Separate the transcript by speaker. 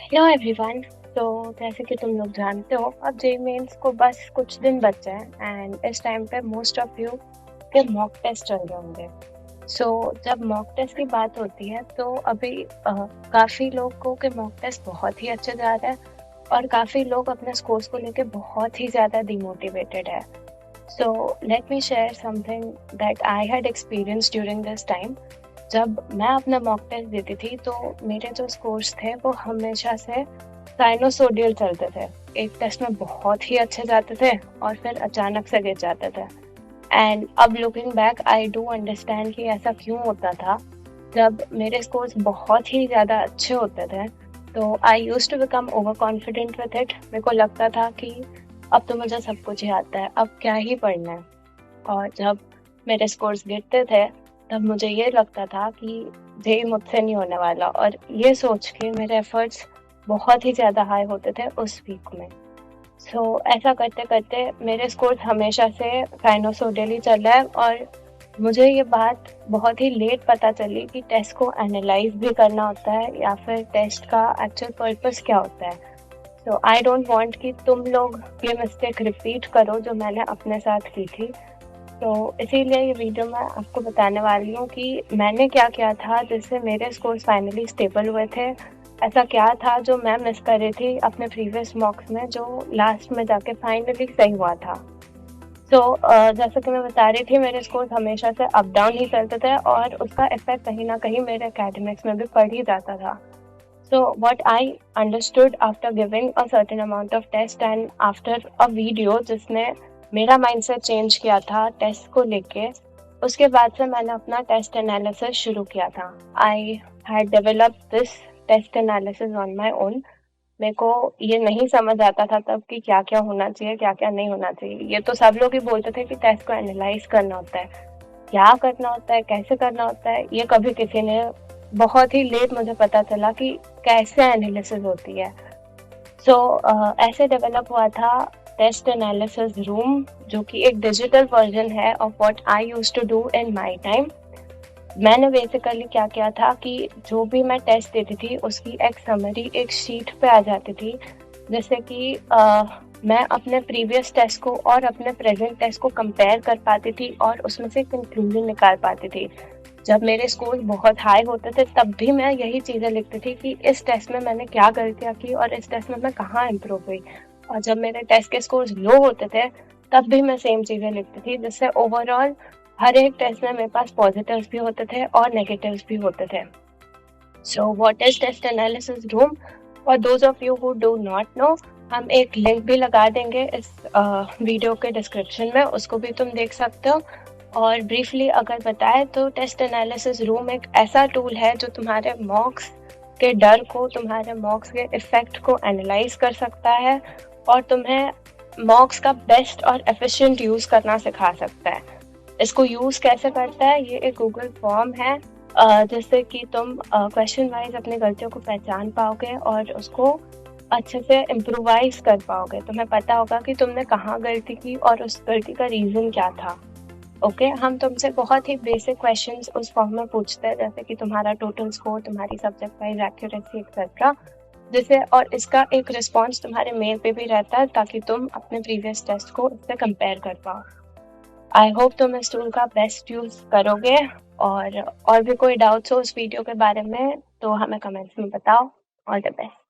Speaker 1: Hello everyone. तो जैसे कि तुम लोग जानते हो, अब जेई मेंस को बस कुछ दिन बचे हैं एंड इस टाइम पे मोस्ट ऑफ यू के मॉक टेस्ट चल रहे होंगे। सो जब मॉक टेस्ट की बात होती है तो अभी काफ़ी लोगों के मॉक टेस्ट बहुत ही अच्छे जा रहे हैं और काफ़ी लोग अपने स्कोर्स को लेके बहुत ही ज़्यादा डिमोटिवेटेड है। So let me share something that I had experience during this time. जब मैं अपना मॉक टेस्ट देती थी तो मेरे जो स्कोर्स थे वो हमेशा से साइनोसोडियल चलते थे। एक टेस्ट में बहुत ही अच्छे जाते थे और फिर अचानक से गिर जाते थे। एंड अब looking back I do understand कि ऐसा क्यों होता था। जब मेरे स्कोर्स बहुत ही ज़्यादा अच्छे होते थे तो I used to become over confident with it. मेरे को लगता था कि अब तो मुझे सब कुछ ही आता है, अब क्या ही पढ़ना है। और जब मेरे स्कोर्स गिरते थे तब मुझे ये लगता था कि ये मुझसे नहीं होने वाला, और ये सोच के मेरे एफर्ट्स बहुत ही ज़्यादा हाई होते थे उस वीक में। ऐसा करते करते मेरे स्कोर्स हमेशा से साइनोसोडियल ही चल रहा है, और मुझे ये बात बहुत ही लेट पता चली कि टेस्ट को एनालाइज भी करना होता है या फिर टेस्ट का एक्चुअल पर्पस क्या होता है। आई डोंट वांट कि तुम लोग ये मिस्टेक रिपीट करो जो मैंने अपने साथ की थी। इसीलिए ये वीडियो मैं आपको बताने वाली हूँ कि मैंने क्या किया था जिससे मेरे स्कोर्स फाइनली स्टेबल हुए थे। ऐसा क्या था जो मैं मिस कर रही थी अपने प्रीवियस मॉक्स में, जो लास्ट में जाके फाइनली सही हुआ था। जैसा कि मैं बता रही थी, मेरे स्कोर्स हमेशा से अप डाउन ही चलते थे और उसका इफेक्ट कहीं ना कहीं मेरे एकेडमिक्स में भी पड़ ही जाता था। What I understood after giving a certain amount of test and after a video जिसने मेरा माइंडसेट चेंज किया था टेस्ट को लेके, उसके बाद से मैंने अपना टेस्ट एनालिसिस शुरू किया था। I had developed this test analysis on my own. मेरे को ये नहीं समझ आता था तब कि क्या क्या होना चाहिए, क्या क्या नहीं होना चाहिए। ये तो सब लोग ही बोलते थे कि टेस्ट को एनालाइज करना होता है, क्या करना होता है, कैसे करना होता है, ये कभी किसी ने बहुत ही लेट मुझे पता चला कि कैसे एनालिसिस होती है। ऐसे डेवलप हुआ था टेस्ट एनालिसिस रूम, जो कि एक डिजिटल वर्जन है of what I used to do in my time. मैंने बेसिकली क्या किया था कि जो भी मैं टेस्ट देती थी उसकी एक समरी एक शीट पे आ जाती थी, जैसे कि मैं अपने प्रीवियस टेस्ट को और अपने प्रेजेंट टेस्ट को कंपेयर कर पाती थी और उसमें से कंक्लूजन निकाल पाती थी। जब मेरे स्कोर बहुत हाई होते थे तब भी मैं यही चीज़ें लिखती थी कि इस टेस्ट में मैंने क्या गलतियाँ की और इस टेस्ट में मैं कहाँ इम्प्रूव हुई। और जब मेरे टेस्ट के स्कोर्स लो होते थे तब भी मैं सेम चीज़ें लिखती थी, जिससे ओवरऑल हर एक टेस्ट में मेरे पास पॉजिटिव्स भी होते थे और नेगेटिव्स भी होते थे। What is test analysis room? For those of you who do not know, हम एक लिंक भी लगा देंगे इस वीडियो के डिस्क्रिप्शन में, उसको भी तुम देख सकते हो। और ब्रीफली अगर बताए तो टेस्ट एनालिसिस रूम एक ऐसा टूल है जो तुम्हारे मॉक्स के डर को, तुम्हारे मॉक्स के इफेक्ट को एनालाइज कर सकता है और तुम्हें मॉक्स का बेस्ट और एफिशिएंट यूज़ करना सिखा सकता है। इसको यूज़ कैसे करता है? ये एक गूगल फॉर्म है जिससे कि तुम क्वेश्चन वाइज अपनी गलतियों को पहचान पाओगे और उसको अच्छे से इम्प्रोवाइज कर पाओगे। तुम्हें पता होगा कि तुमने कहाँ गलती की और उस गलती का रीज़न क्या था। ओके, हम तुमसे बहुत ही बेसिक क्वेश्चंस उस फॉर्म में पूछते हैं, जैसे कि तुम्हारा टोटल स्कोर, तुम्हारी सब्जेक्ट वाइज एक्यूरेसी एक्सेट्रा, जिसे और इसका एक रिस्पॉन्स तुम्हारे मेल पे भी रहता है ताकि तुम अपने प्रीवियस टेस्ट को इससे कंपेयर कर पाओ। आई होप तुम इस टूल का बेस्ट यूज करोगे। और भी कोई डाउट्स हो इस वीडियो के बारे में तो हमें कमेंट्स में बताओ। All the best.